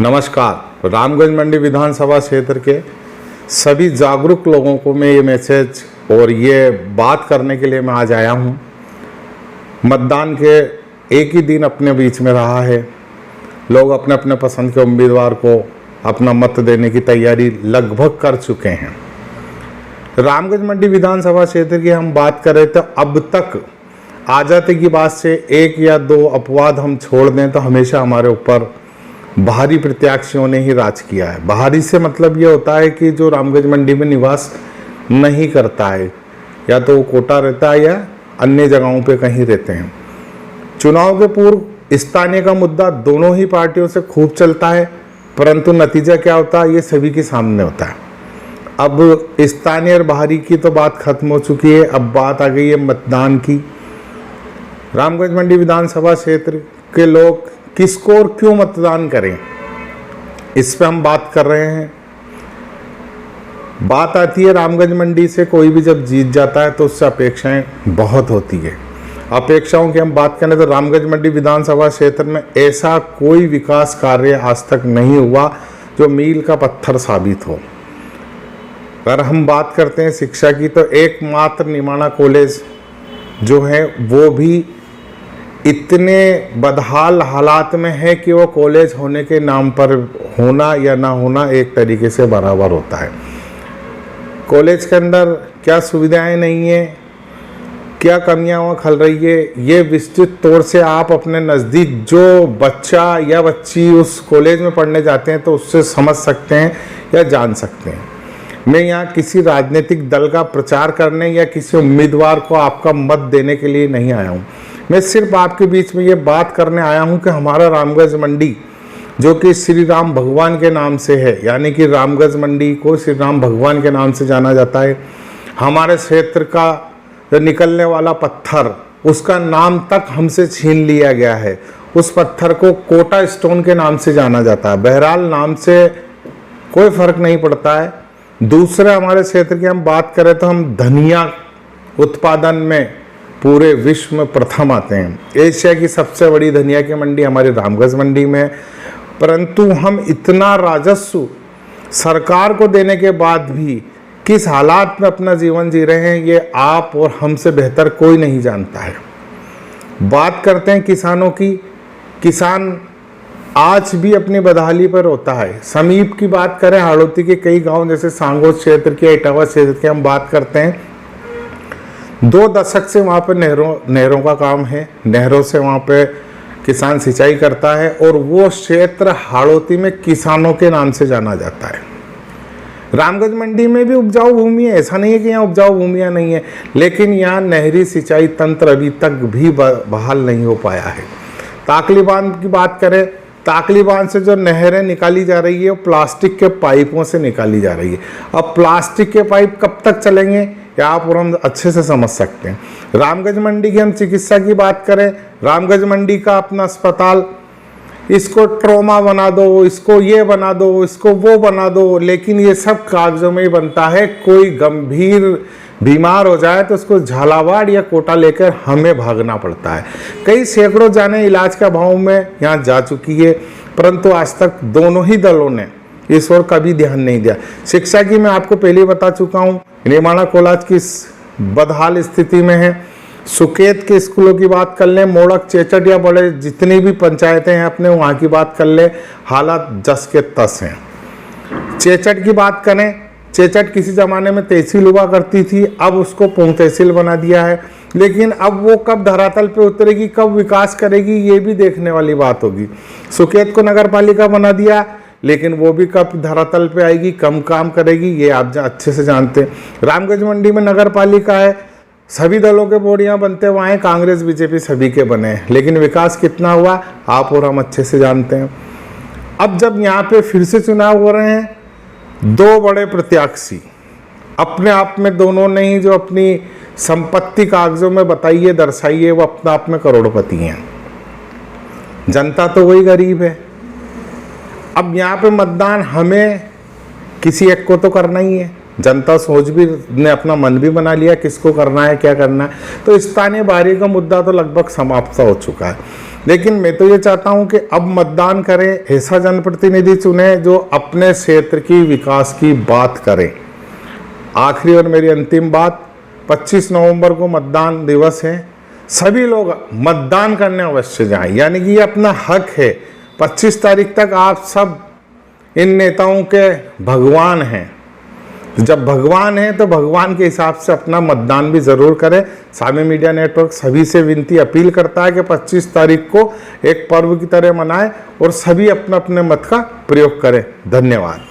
नमस्कार। रामगंज मंडी विधानसभा क्षेत्र के सभी जागरूक लोगों को मैं ये मैसेज और ये बात करने के लिए मैं आज आया हूँ। मतदान के एक ही दिन अपने बीच में रहा है। लोग अपने अपने पसंद के उम्मीदवार को अपना मत देने की तैयारी लगभग कर चुके हैं। रामगंज मंडी विधानसभा क्षेत्र की हम बात करें तो अब तक आज़ादी की बात से एक या दो अपवाद हम छोड़ दें तो हमेशा हमारे ऊपर बाहरी प्रत्याशियों ने ही राज किया है। बाहरी से मतलब ये होता है कि जो रामगंज मंडी में निवास नहीं करता है, या तो वो कोटा रहता है या अन्य जगहों पे कहीं रहते हैं। चुनाव के पूर्व स्थानीय का मुद्दा दोनों ही पार्टियों से खूब चलता है, परंतु नतीजा क्या होता है ये सभी के सामने होता है। अब स्थानीय और बाहरी की तो बात खत्म हो चुकी है, अब बात आ गई है मतदान की। रामगंज मंडी विधानसभा क्षेत्र के लोग किसको और क्यों मतदान करें, इस पे हम बात कर रहे हैं। बात आती है रामगंज मंडी से कोई भी जब जीत जाता है तो उससे अपेक्षाएं बहुत होती है। अपेक्षाओं की हम बात करें तो रामगंज मंडी विधानसभा क्षेत्र में ऐसा कोई विकास कार्य आज तक नहीं हुआ जो मील का पत्थर साबित हो। अगर हम बात करते हैं शिक्षा की तो एकमात्र निमाणा कॉलेज जो है वो भी इतने बदहाल हालात में है कि वो कॉलेज होने के नाम पर होना या ना होना एक तरीके से बराबर होता है। कॉलेज के अंदर क्या सुविधाएं नहीं है, क्या कमियां वहाँ खल रही है, ये विस्तृत तौर से आप अपने नज़दीक जो बच्चा या बच्ची उस कॉलेज में पढ़ने जाते हैं तो उससे समझ सकते हैं या जान सकते हैं। मैं यहाँ किसी राजनीतिक दल का प्रचार करने या किसी उम्मीदवार को आपका मत देने के लिए नहीं आया हूँ। मैं सिर्फ आपके बीच में ये बात करने आया हूँ कि हमारा रामगंज मंडी जो कि श्री राम भगवान के नाम से है, यानी कि रामगंज मंडी को श्री राम भगवान के नाम से जाना जाता है। हमारे क्षेत्र का जो निकलने वाला पत्थर उसका नाम तक हमसे छीन लिया गया है। उस पत्थर को कोटा स्टोन के नाम से जाना जाता है। बहरहाल नाम से कोई फर्क नहीं पड़ता है। दूसरे हमारे क्षेत्र की हम बात करें तो हम धनिया उत्पादन में पूरे विश्व में प्रथम आते हैं। एशिया की सबसे बड़ी धनिया की मंडी हमारी रामगंज मंडी में है, परंतु हम इतना राजस्व सरकार को देने के बाद भी किस हालात में अपना जीवन जी रहे हैं ये आप और हमसे बेहतर कोई नहीं जानता है। बात करते हैं किसानों की। किसान आज भी अपनी बदहाली पर होता है। समीप की बात करें, हाड़ौती के कई गांव जैसे सांगोद क्षेत्र के, इटावा क्षेत्र की हम बात करते हैं, 2 दशक से वहाँ पे नहरों का काम है। नहरों से वहाँ पे किसान सिंचाई करता है और वो क्षेत्र हाड़ौती में किसानों के नाम से जाना जाता है। रामगंज मंडी में भी उपजाऊ भूमि है, ऐसा नहीं है कि यहाँ उपजाऊ भूमियाँ नहीं है, लेकिन यहाँ नहरी सिंचाई तंत्र अभी तक भी बहाल नहीं हो पाया है। ताकली बांध की बात करें, ताकली बांध से जो नहरें निकाली जा रही है वो प्लास्टिक के पाइपों से निकाली जा रही है। अब प्लास्टिक के पाइप कब तक चलेंगे या आप और हम अच्छे से समझ सकते हैं। रामगंज मंडी की हम चिकित्सा की बात करें, रामगंज मंडी का अपना अस्पताल, इसको ट्रॉमा बना दो, इसको ये बना दो, इसको वो बना दो, लेकिन ये सब कागजों में ही बनता है। कोई गंभीर बीमार हो जाए तो उसको झालावाड़ या कोटा लेकर हमें भागना पड़ता है। कई सैकड़ों जाने इलाज का भाव में यहाँ जा चुकी है, परंतु आज तक दोनों ही दलों ने इस ओर कभी ध्यान नहीं दिया। शिक्षा की मैं आपको पहले ही बता चुका हूँ, निमाणा कॉलेज की बदहाल स्थिति में है। सुकेत के स्कूलों की बात कर लें, मोड़क, चेचट या बड़े जितनी भी पंचायतें हैं अपने वहाँ की बात कर लें, हालात जस के तस हैं। चेचट की बात करें, चेचट किसी ज़माने में तहसील हुआ करती थी, अब उसको पूर्ण तहसील बना दिया है, लेकिन अब वो कब धरातल पे उतरेगी, कब विकास करेगी, ये भी देखने वाली बात होगी। सुकेत को नगर पालिका बना दिया, लेकिन वो भी कब धरातल पे आएगी, कम काम करेगी, ये आप अच्छे से जानते हैं। रामगंज मंडी में नगर पालिका है, सभी दलों के बोर्ड यहाँ बनते हैं, वहाँ कांग्रेस बीजेपी सभी के बने हैं, लेकिन विकास कितना हुआ आप और हम अच्छे से जानते हैं। अब जब यहाँ पे फिर से चुनाव हो रहे हैं, 2 बड़े प्रत्याशी अपने आप में दोनों ने ही जो अपनी संपत्ति कागजों में बताई है, दर्शाई है, वो अपने आप में करोड़पति हैं। जनता तो वही गरीब है। अब यहाँ पे मतदान हमें किसी एक को तो करना ही है। जनता सोच भी ने अपना मन भी बना लिया किसको करना है क्या करना है। तो स्थानीय बाहरी का मुद्दा तो लगभग समाप्त हो चुका है। लेकिन मैं तो ये चाहता हूँ कि अब मतदान करें, ऐसा जनप्रतिनिधि चुने जो अपने क्षेत्र की विकास की बात करे। आखिरी और मेरी अंतिम बात, 25 नवंबर को मतदान दिवस है, सभी लोग मतदान करने अवश्य जाएं, यानी कि ये अपना हक है। 25 तारीख तक आप सब इन नेताओं के भगवान हैं, जब भगवान है तो भगवान के हिसाब से अपना मतदान भी जरूर करें। सामी मीडिया नेटवर्क सभी से विनती अपील करता है कि 25 तारीख को एक पर्व की तरह मनाएं और सभी अपने अपने मत का प्रयोग करें। धन्यवाद।